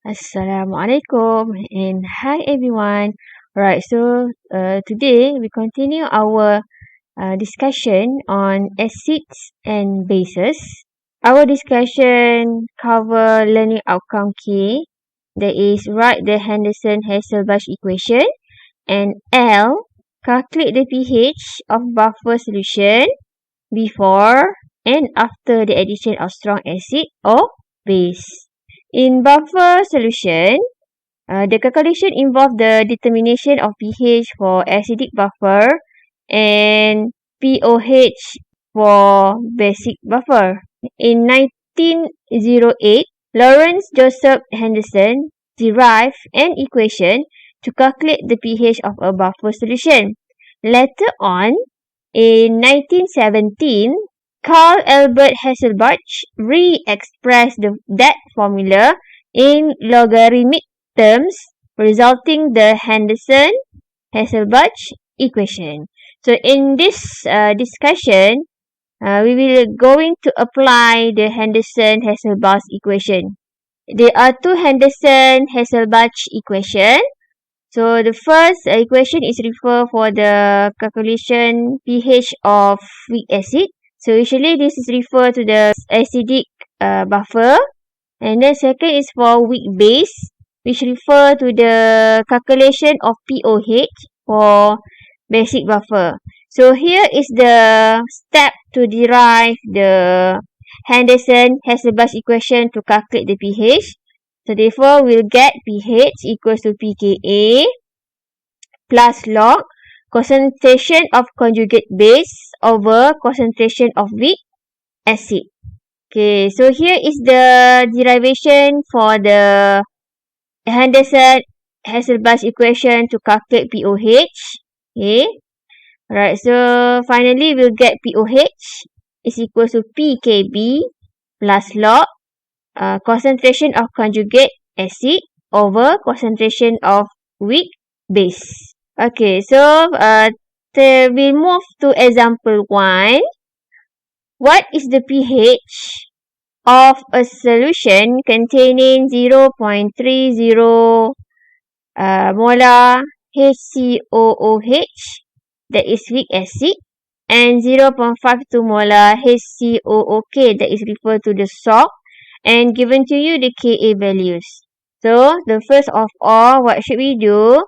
Assalamualaikum and hi everyone. Alright, so today we continue our discussion on acids and bases. Our discussion cover learning outcome K, that is write the Henderson-Hasselbalch equation, and L, calculate the pH of buffer solution before and after the addition of strong acid or base. In buffer solution, the calculation involves the determination of pH for acidic buffer and pOH for basic buffer. In 1908, Lawrence Joseph Henderson derived an equation to calculate the pH of a buffer solution. Later on, in 1917, Carl Albert Hasselbalch re-expressed that formula in logarithmic terms, resulting the Henderson-Hasselbalch equation. So in this discussion, we will going to apply the Henderson-Hasselbalch equation. There are two Henderson-Hasselbalch equations. So the first equation is referred for the calculation pH of weak acid. So usually this is referred to the acidic buffer. And then second is for weak base, which refer to the calculation of pOH for basic buffer. So here is the step to derive the Henderson-Hasselbalch equation to calculate the pH. So therefore, we'll get pH equals to pKa plus log concentration of conjugate base over concentration of weak acid. Okay, so here is the derivation for the Henderson-Hasselbalch equation to calculate pOH. Okay, alright, so finally we'll get pOH is equal to pKb plus log concentration of conjugate acid over concentration of weak base. Okay, so we move to example 1. What is the pH of a solution containing 0.30 molar HCOOH, that is weak acid, and 0.52 molar HCOOK, that is referred to the salt, and given to you the Ka values. So, the first of all, what should we do?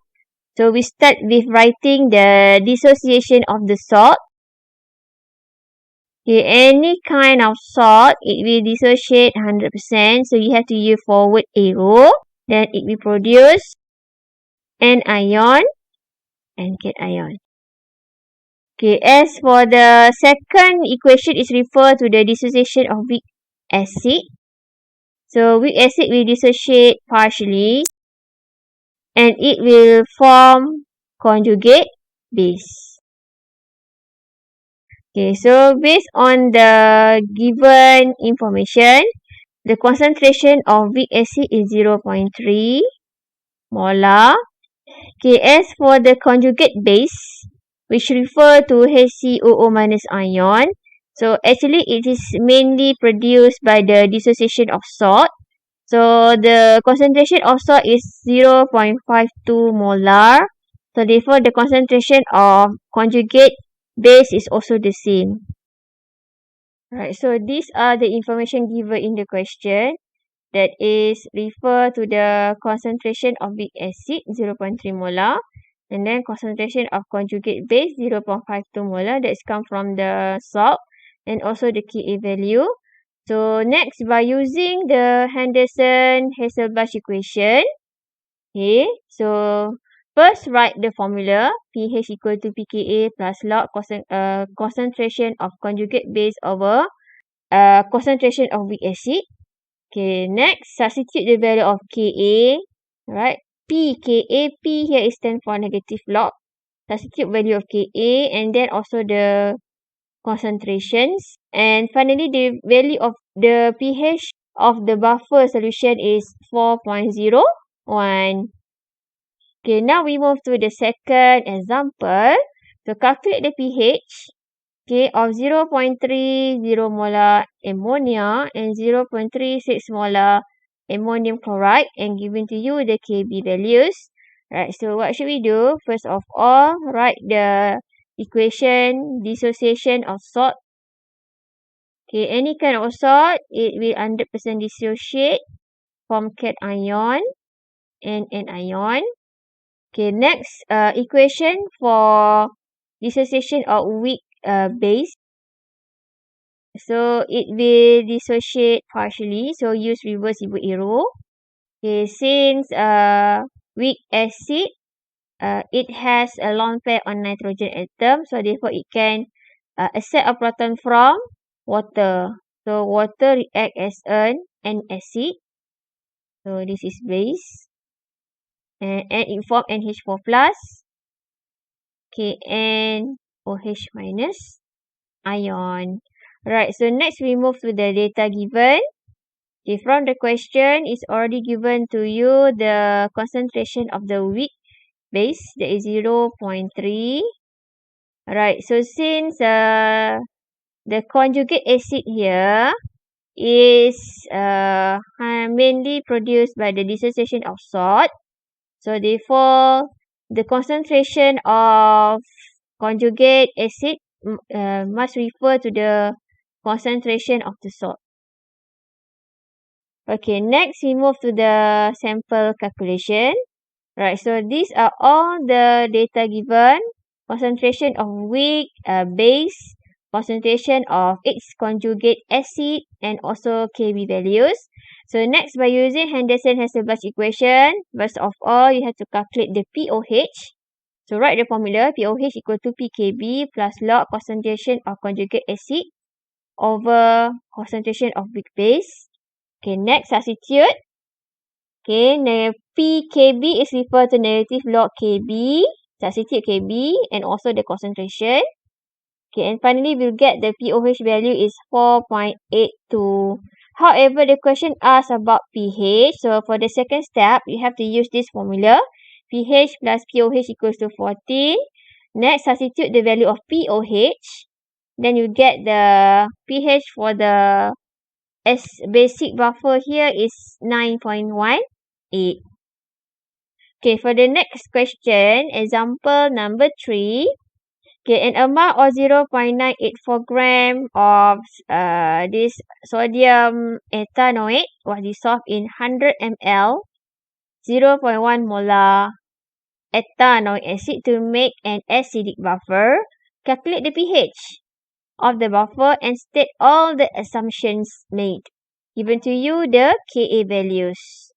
So, we start with writing the dissociation of the salt. Okay, any kind of salt, it will dissociate 100%. So, you have to use forward arrow. Then, it will produce anion and cation. Okay, as for the second equation, is referred to the dissociation of weak acid. So, weak acid will dissociate partially and it will form conjugate base. Okay, so based on the given information, the concentration of weak acid is 0.3 molar. Okay, as for the conjugate base, which refer to HCOO minus ion, so actually it is mainly produced by the dissociation of salt. So the concentration of salt is 0.52 molar. So therefore the concentration of conjugate base is also the same. Right, so these are the information given in the question. That is refer to the concentration of weak acid 0.3 molar. And then concentration of conjugate base 0.52 molar. That's come from the salt and also the Ka value. So next, by using the Henderson-Hasselbalch equation, okay, so first write the formula pH equal to pKa plus log concentration of conjugate base over concentration of weak acid. Okay, next, substitute the value of Ka, right? pKa, P here is stand for negative log. Substitute value of Ka and then also the concentrations. And finally, the value of the pH of the buffer solution is 4.01. Okay, now we move to the second example. So, calculate the pH of 0.30 molar ammonia and 0.36 molar ammonium chloride and given to you the Kb values. Right, so what should we do? First of all, write the equation dissociation of salt. Okay, any kind of salt, it will 100% dissociate from cation and anion. Okay, next equation for dissociation of weak base. So it will dissociate partially. So use reversible arrow. Okay, since weak acid, it has a lone pair on nitrogen atom, so therefore it can accept a proton from water. So water react as an acid. So this is base. And it form NH4 plus. Okay, and OH minus ion. Right, so next we move to the data given. Okay, from the question, it's already given to you the concentration of the weak base, that is 0.3. Right, so since the conjugate acid here is mainly produced by the dissociation of salt, so therefore the concentration of conjugate acid must refer to the concentration of the salt. Okay, next we move to the sample calculation. Right, so these are all the data given. Concentration of weak base, concentration of its conjugate acid, and also Kb values. So next, by using Henderson-Hasselbalch equation, first of all, you have to calculate the pOH. So write the formula, pOH equal to pKb plus log concentration of conjugate acid over concentration of weak base. Okay, next, substitute. Okay, pKb is equal to negative log Kb, substitute Kb and also the concentration. Okay, and finally we'll get the pOH value is 4.82. However, the question asks about pH. So for the second step, you have to use this formula. pH plus pOH equals to 14. Next, substitute the value of pOH. Then you get the pH for the basic buffer here is 9.18. Okay, for the next question, example number 3. Okay, an amount of 0.984 gram of this sodium ethanoate was dissolved in 100 ml, 0.1 molar ethanoic acid to make an acidic buffer. Calculate the pH of the buffer and state all the assumptions made. Given to you the Ka values.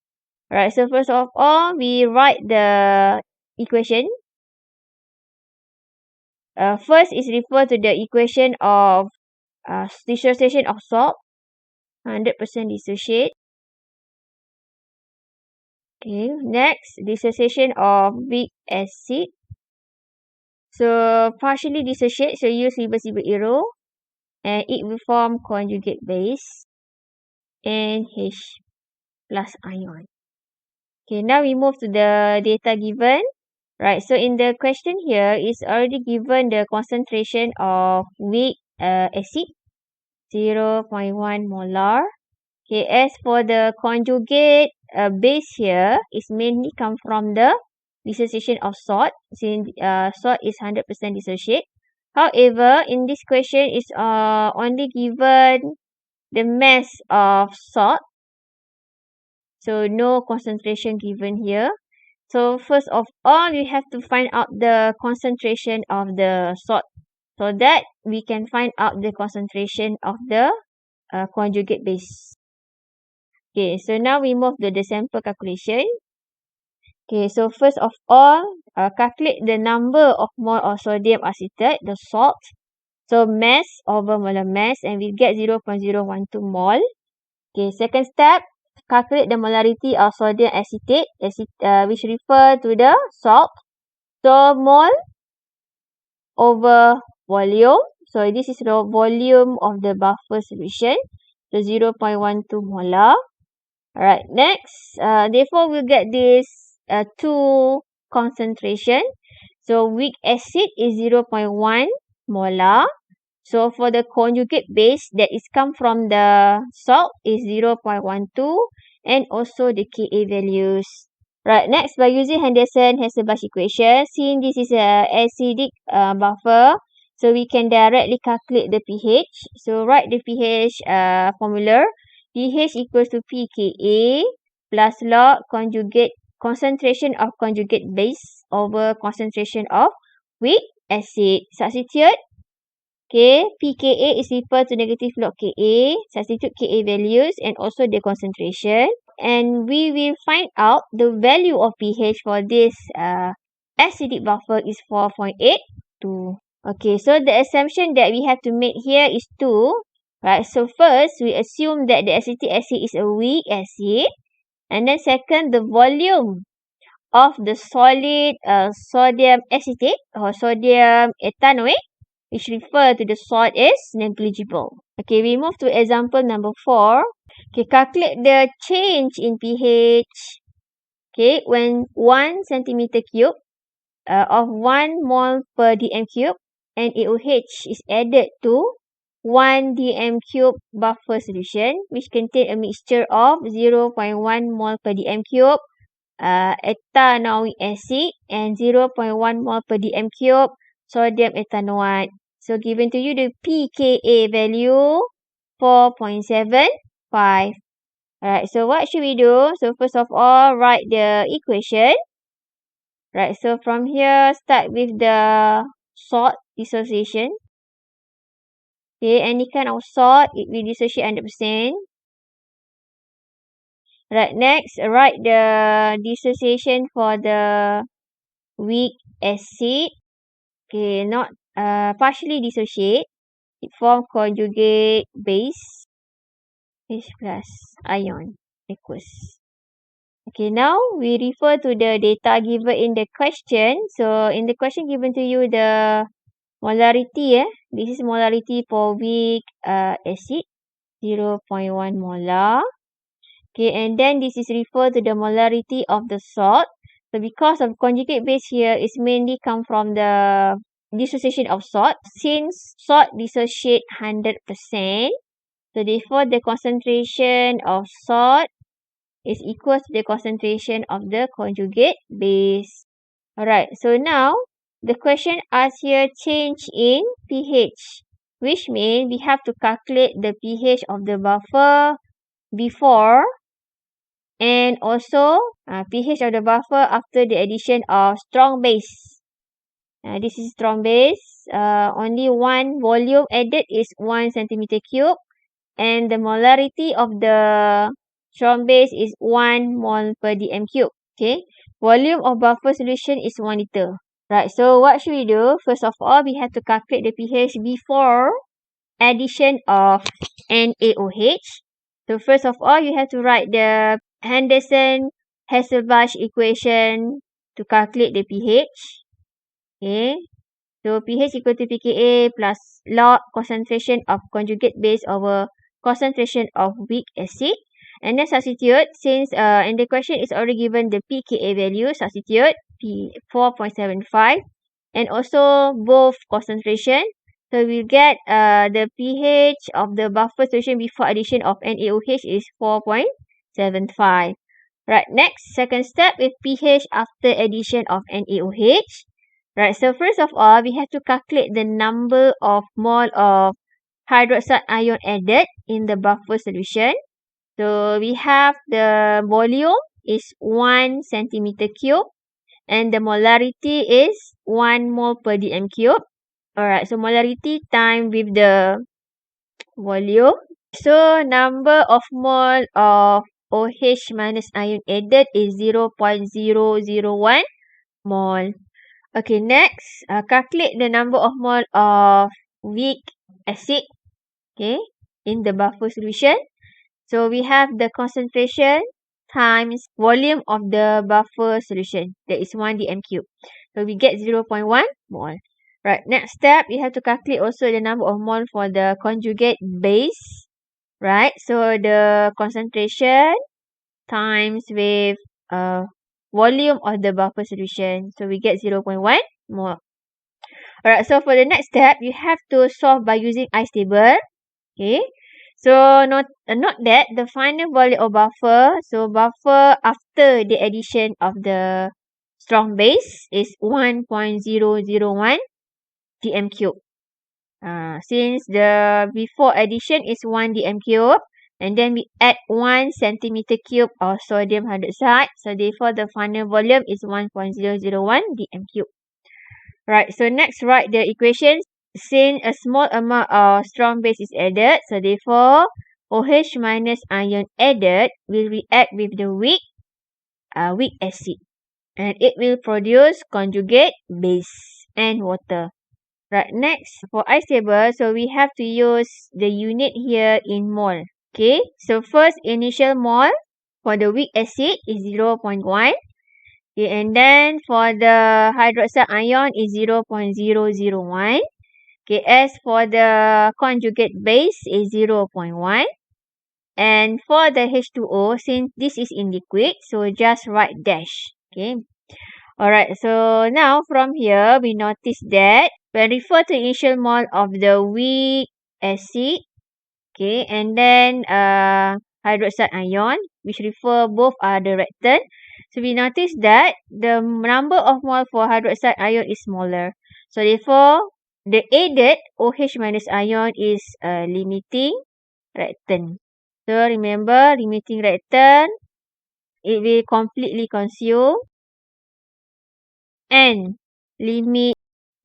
Alright, so first of all, we write the equation. First is refer to the equation of dissociation of salt, 100% dissociate. Okay, next, dissociation of weak acid. So partially dissociate, so use reversible arrow, and it will form conjugate base and H plus ion. Okay, now we move to the data given. Right, so in the question here, it's already given the concentration of weak acid, 0.1 molar. Okay, as for the conjugate base here, it's mainly come from the dissociation of salt, since salt is 100% dissociate. However, in this question, it's only given the mass of salt. So no concentration given here. So first of all, you have to find out the concentration of the salt, so that we can find out the concentration of the conjugate base. Okay, so now we move to the sample calculation. Okay, so first of all, calculate the number of mole of sodium acetate, the salt. So mass over molar mass, and we get 0.012 mole. Okay, second step, calculate the molarity of sodium acetate, which refer to the salt. So mole over volume. So this is the volume of the buffer solution. So 0.12 molar. Alright, next, therefore we'll get this two concentration. So weak acid is 0.1 molar. So for the conjugate base that is come from the salt is 0.12, and also the Ka values. Right, next, by using Henderson-Hasselbalch equation, since this is a acidic buffer, so we can directly calculate the pH. So write the pH formula. pH equals to pKa plus log conjugate concentration of conjugate base over concentration of weak acid. Substitute. Okay, pKa is equal to negative log Ka. Substitute Ka values and also the concentration. And we will find out the value of pH for this acidic buffer is 4.82. Okay, so the assumption that we have to make here is 2. Right, so first we assume that the acetic acid is a weak acid. And then second, the volume of the solid sodium acetate or sodium ethanoate, which refer to the salt, is negligible. Okay, we move to example number 4. Okay, calculate the change in pH. Okay, when 1 centimeter cube of 1 mole per dm cube NaOH is added to 1 dm cube buffer solution, which contain a mixture of 0.1 mole per dm cube ethanoic acid and 0.1 mole per dm cube sodium ethanoate. So given to you the pKa value 4.75. Alright, so what should we do? So first of all, write the equation. Right, so from here, start with the salt dissociation. Okay, any kind of salt, it will dissociate 100%. Right, next, write the dissociation for the weak acid. Okay, not partially dissociate. It forms conjugate base. H plus ion aqueous. Okay, now we refer to the data given in the question. So in the question given to you the molarity. This is molarity for weak acid, 0.1 molar. Okay, and then this is referred to the molarity of the salt. So because of conjugate base here is mainly come from the dissociation of salt. Since salt dissociate 100%, so therefore the concentration of salt is equal to the concentration of the conjugate base. Alright, so now the question asks here change in pH, which means we have to calculate the pH of the buffer before and also pH of the buffer after the addition of strong base. This is strong base. Only one volume added is 1 centimeter cube, and the molarity of the strong base is 1 mole per dm cube. Okay, volume of buffer solution is 1 liter. Right, so what should we do? First of all, we have to calculate the pH before addition of NaOH. So first of all, you have to write the Henderson-Hasselbalch equation to calculate the pH. Okay, so pH equal to pKa plus log concentration of conjugate base over concentration of weak acid. And then substitute, since in the question is already given the pKa value, substitute P 4.75 and also both concentration. So we'll get the pH of the buffer solution before addition of NaOH is 4.75. Right, next, second step with pH after addition of NaOH. Right, so first of all, we have to calculate the number of mole of hydroxide ion added in the buffer solution. So we have the volume is 1 centimeter cube and the molarity is 1 mole per dm cube. Alright, so molarity time with the volume. So number of mole of OH minus ion added is 0.001 mole. Okay, next, calculate the number of mole of weak acid, okay, in the buffer solution. So we have the concentration times volume of the buffer solution. That is 1 dm cube. So we get 0.1 mole. Right, next step, we have to calculate also the number of mole for the conjugate base. Right, so the concentration times with volume of the buffer solution. So we get 0.1 mole. Alright, so for the next step, you have to solve by using ice table. Okay, So note that the final volume of buffer, so buffer after the addition of the strong base is 1.001 dm cube. Since the before addition is 1 dm cube, and then we add 1 centimeter cube of sodium hydroxide, so therefore the final volume is 1.001 dm cube. Right, so next write the equations. Since a small amount of strong base is added, so therefore OH minus ion added will react with the weak acid, and it will produce conjugate base and water. Right, next for ice table, so we have to use the unit here in mole. Okay, so first initial mole for the weak acid is 0.1. Okay, and then for the hydroxide ion is 0.001. Okay, as for the conjugate base is 0.1. And for the H2O, since this is in liquid, so just write dash. Okay. Alright, so now from here, we notice that when refer to initial mole of the weak acid, okay, and then hydroxide ion, which refer both are the reactant. So we notice that the number of mole for hydroxide ion is smaller. So therefore, the added OH minus ion is a limiting reactant. So remember, limiting reactant, it will completely consume and limit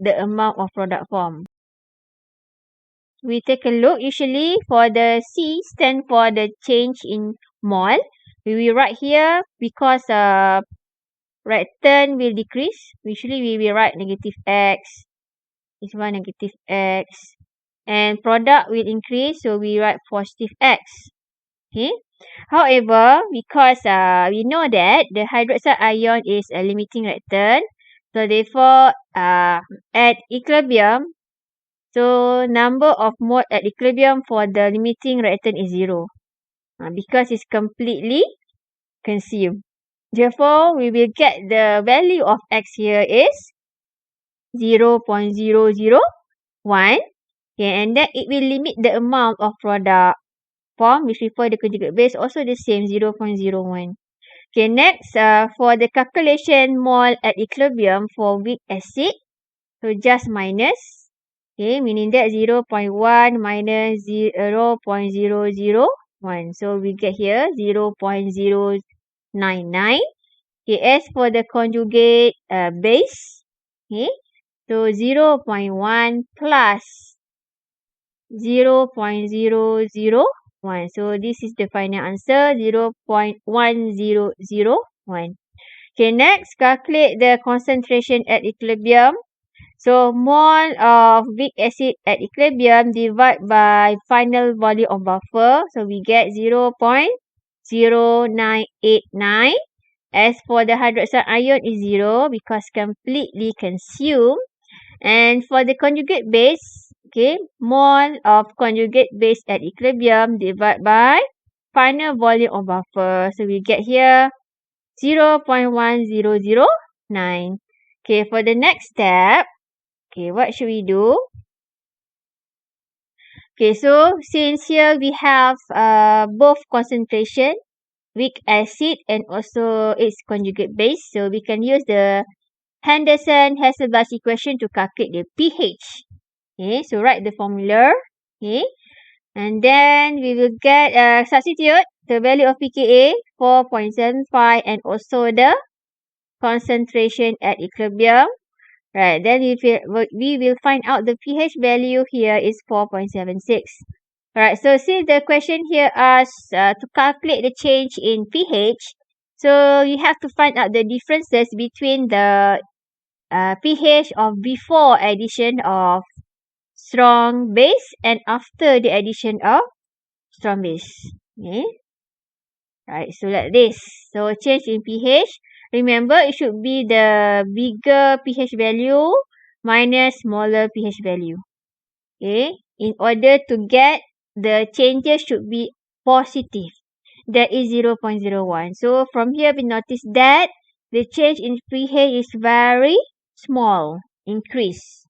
the amount of product formed. We take a look. Usually for the C stand for the change in mole. We will write here because reactant will decrease. Usually we will write negative X. This one negative X. And product will increase, so we write positive X. Okay. However, because we know that the hydroxide ion is a limiting reactant, so therefore at equilibrium, so number of mole at equilibrium for the limiting reactant is 0. Because it's completely consumed. Therefore, we will get the value of X here is 0.001. Okay, and then it will limit the amount of product form, which refer the conjugate base, also the same 0.01. Okay, next for the calculation mole at equilibrium for weak acid, so just minus. Okay, meaning that 0.1 minus 0.001. So we get here 0.099. Okay, as for the conjugate base, okay, so 0.1 plus 0.001. So this is the final answer, 0.1001. Okay, next, calculate the concentration at equilibrium. So mole of weak acid at equilibrium divided by final volume of buffer. So we get 0.0989. As for the hydroxide ion is 0 because completely consumed. And for the conjugate base, okay, mole of conjugate base at equilibrium divided by final volume of buffer. So we get here 0.1009. Okay, for the next step, okay, what should we do? Okay, so since here we have both concentration, weak acid and also its conjugate base, so we can use the Henderson-Hasselbalch equation to calculate the pH. Okay, so write the formula. Okay, and then we will get substitute the value of pKa 4.75 and also the concentration at equilibrium. Right, then we will find out the pH value here is 4.76. Alright, so since the question here asks to calculate the change in pH, so you have to find out the differences between the pH of before addition of strong base and after the addition of strong base. Okay. Right, so like this. So change in pH. Remember, it should be the bigger pH value minus smaller pH value. Okay. In order to get the changes should be positive. That is 0.01. So from here we notice that the change in pH is very small. Increase.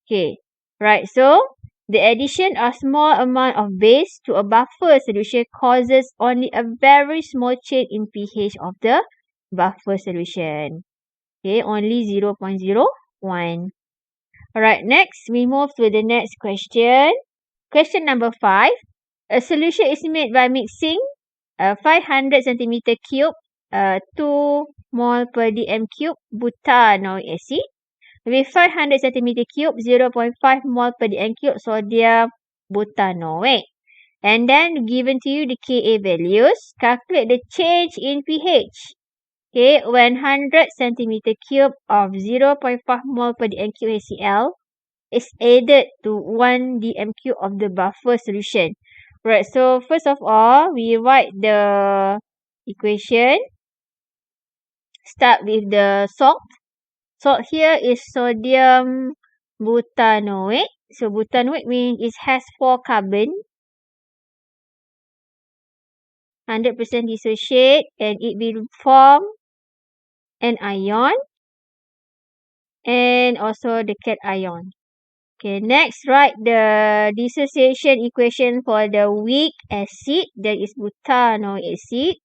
Okay. Right. So The addition of small amount of base to a buffer solution causes only a very small change in pH of the buffer solution. Okay, only 0.01. Alright, next we move to the next question. Question number 5. A solution is made by mixing 500 centimeter cube 2 mol per dm cube butanoic acid with 500 centimeter cube 0.5 mol per dm cube sodium butanoate. And then given to you the Ka values, calculate the change in pH. Okay, when 100 centimeter cube of 0.5 mol per dm cube HCl is added to 1 dm cube of the buffer solution. Right, so first of all, we write the equation. Start with the salt. Salt here is sodium butanoate. So butanoate means it has 4 carbon. 100% dissociate and it will form an ion and also the cation. Okay, next write the dissociation equation for the weak acid, that is butanoic acid.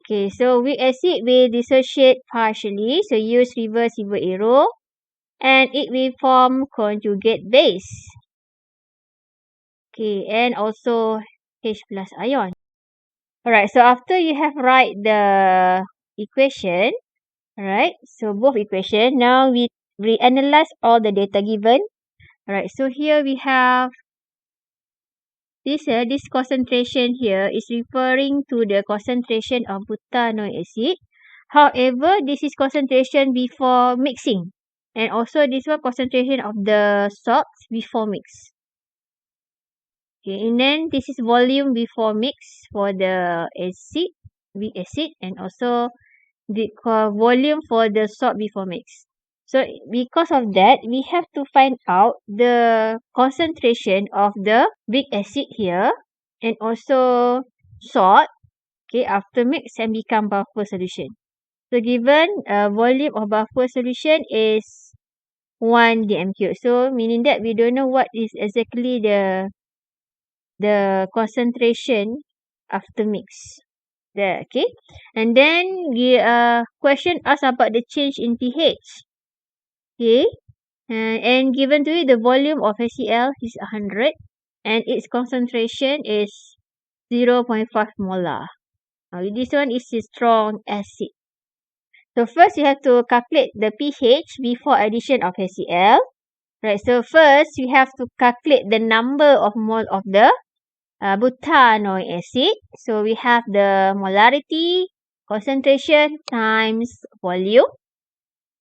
Okay, so weak acid will dissociate partially, so use reversible arrow and it will form conjugate base. Okay, and also H plus ion. Alright, so after you have write the equation, alright, so both equation, now we analyze all the data given. Alright, so here we have this concentration here is referring to the concentration of butanoic acid. However, this is concentration before mixing. And also this one concentration of the salts before mix. Okay, and then this is volume before mix for the acid, weak acid, and also the volume for the salt before mix. So because of that, we have to find out the concentration of the weak acid here and also salt, okay, after mix and become buffer solution. So given volume of buffer solution is 1 dm cube. So meaning that we don't know what is exactly the concentration after mix. There, okay. And then the question asks about the change in pH. Okay. And given to it the volume of HCl is 100 and its concentration is 0.5 molar. Now this one is a strong acid. So first you have to calculate the pH before addition of HCl. Right, so first we have to calculate the number of mole of the butanoic acid. So we have the molarity, concentration times volume.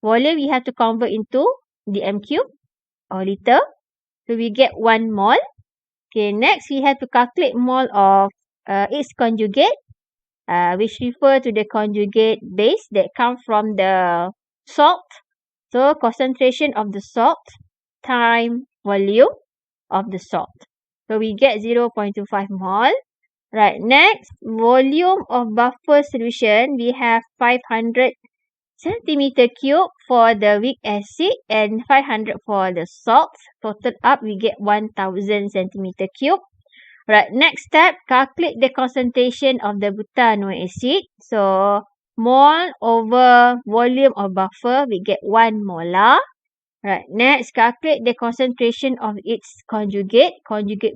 Volume we have to convert into dm cube or liter. So we get 1 mole. Okay, next we have to calculate mole of its conjugate, which refer to the conjugate base that come from the salt. So concentration of the salt times volume of the salt. So we get 0.25 mole. Right, next, volume of buffer solution, we have 500 centimeter cube for the weak acid and 500 for the salt. Total up, we get 1000 centimeter cube. Right, next step, calculate the concentration of the butanoic acid. So, mole over volume of buffer, we get 1 molar. Right, next, calculate the concentration of its conjugate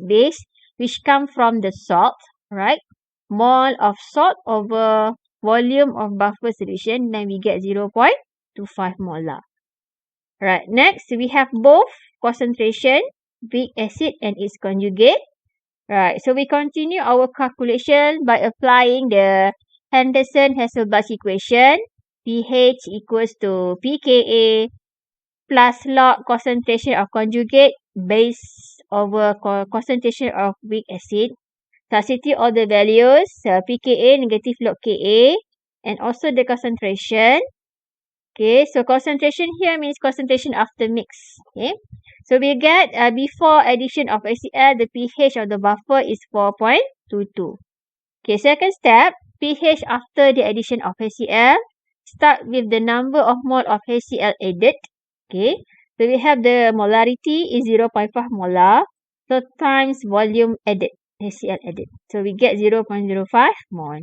base, which come from the salt, right? Mole of salt over volume of buffer solution, then we get 0.25 molar. Right, next, we have both concentration, weak acid and its conjugate. Right, so we continue our calculation by applying the Henderson-Hasselbalch equation. pH equals to pKa plus log concentration of conjugate base over concentration of weak acid. Substitute all the values, pKa negative log Ka and also the concentration. Okay, so concentration here means concentration after mix. Okay, so we get before addition of HCl, the pH of the buffer is 4.22. Okay, second step, pH after the addition of HCl. Start with the number of mole of HCl added. Okay, So we have the molarity is 0.5 molar. So times volume added, HCl added. So we get 0.05 mol.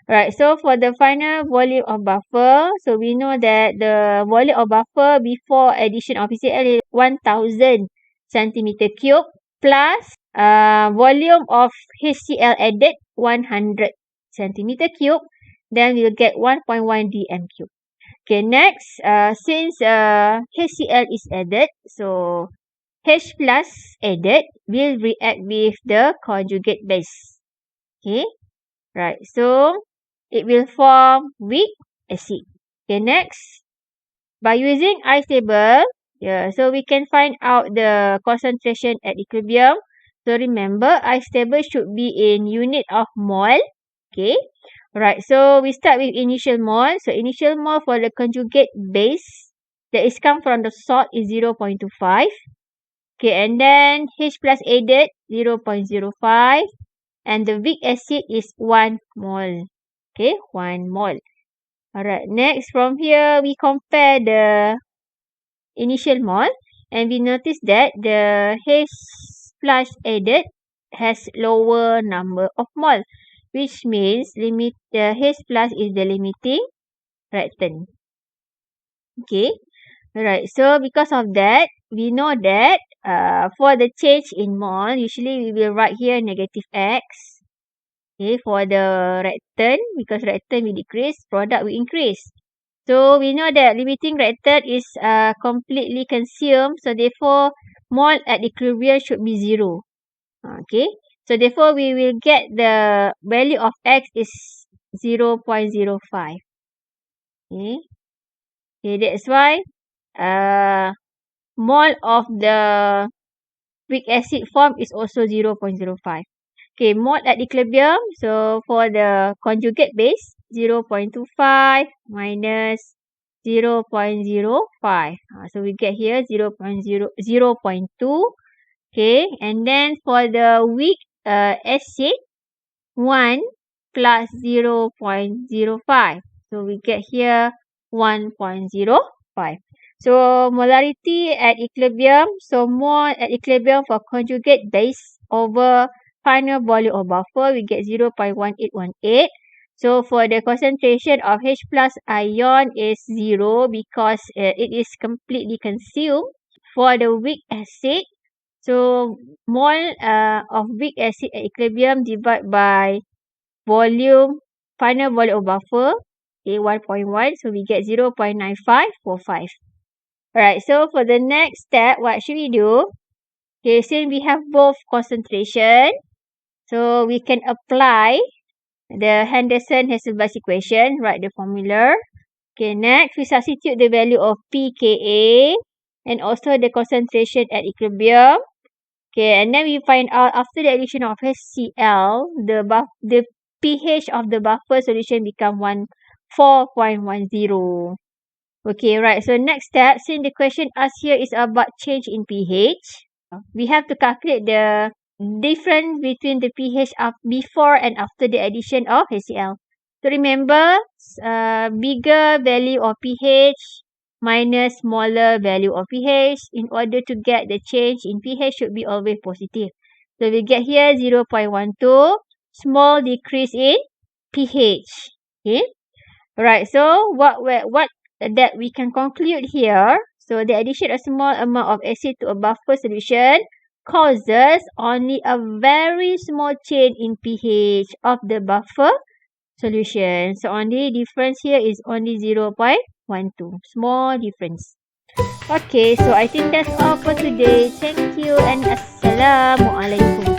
Right, so for the final volume of buffer, so we know that the volume of buffer before addition of HCl is 1000 centimeter cube plus volume of HCl added 100 centimeter cube, then we'll get 1.1 dm cube. Okay, next, since HCl is added, so H plus added will react with the conjugate base. Okay, right, so it will form weak acid. Okay, next, by using ice table, so we can find out the concentration at equilibrium. So remember, ice table should be in unit of mole. Okay, right, so we start with initial mole. So initial mole for the conjugate base that is come from the salt is 0.25. Okay, and then H plus added 0.05. And the weak acid is 1 mole. Okay, 1 mole. Alright, next from here we compare the initial mole and we notice that the H plus added has lower number of mole, which means the H plus is the limiting reactant. Okay, alright, so because of that, we know that for the change in mole, usually we will write here negative X. Okay, for the reactant, because reactant will decrease, product will increase. So we know that limiting reactant is completely consumed. So therefore, mole at equilibrium should be 0. Okay, so therefore we will get the value of X is 0.05. Okay, that's why mole of the weak acid form is also 0.05. Okay, mole at equilibrium. So for the conjugate base, 0.25 minus 0.05. So we get here 0.2. Okay, and then for the weak acid, 1 plus 0.05. So we get here 1.05. So molarity at equilibrium. So mole at equilibrium for conjugate base over final volume of buffer, we get 0.1818. So for the concentration of H plus ion is 0 because it is completely consumed. For the weak acid, so mole of weak acid at equilibrium divided by volume, final volume of buffer, okay, 1.1. So we get 0.9545. Alright, so for the next step, what should we do? Okay, since we have both concentration, so we can apply the Henderson-Hasselbalch equation, write the formula. Okay, next we substitute the value of pKa and also the concentration at equilibrium. Okay, and then we find out after the addition of HCl, the pH of the buffer solution become 4.10. Okay, right. So next step, since the question asked here is about change in pH, we have to calculate the difference between the pH of before and after the addition of HCl. So remember, bigger value of pH minus smaller value of pH. In order to get the change in pH should be always positive. So we get here 0.12, small decrease in pH. Okay. Alright, so what that we can conclude here. So the addition of small amount of acid to a buffer solution causes only a very small change in pH of the buffer solution. So only difference here is only 0.12. Small difference. Okay, so I think that's all for today. Thank you and Assalamualaikum.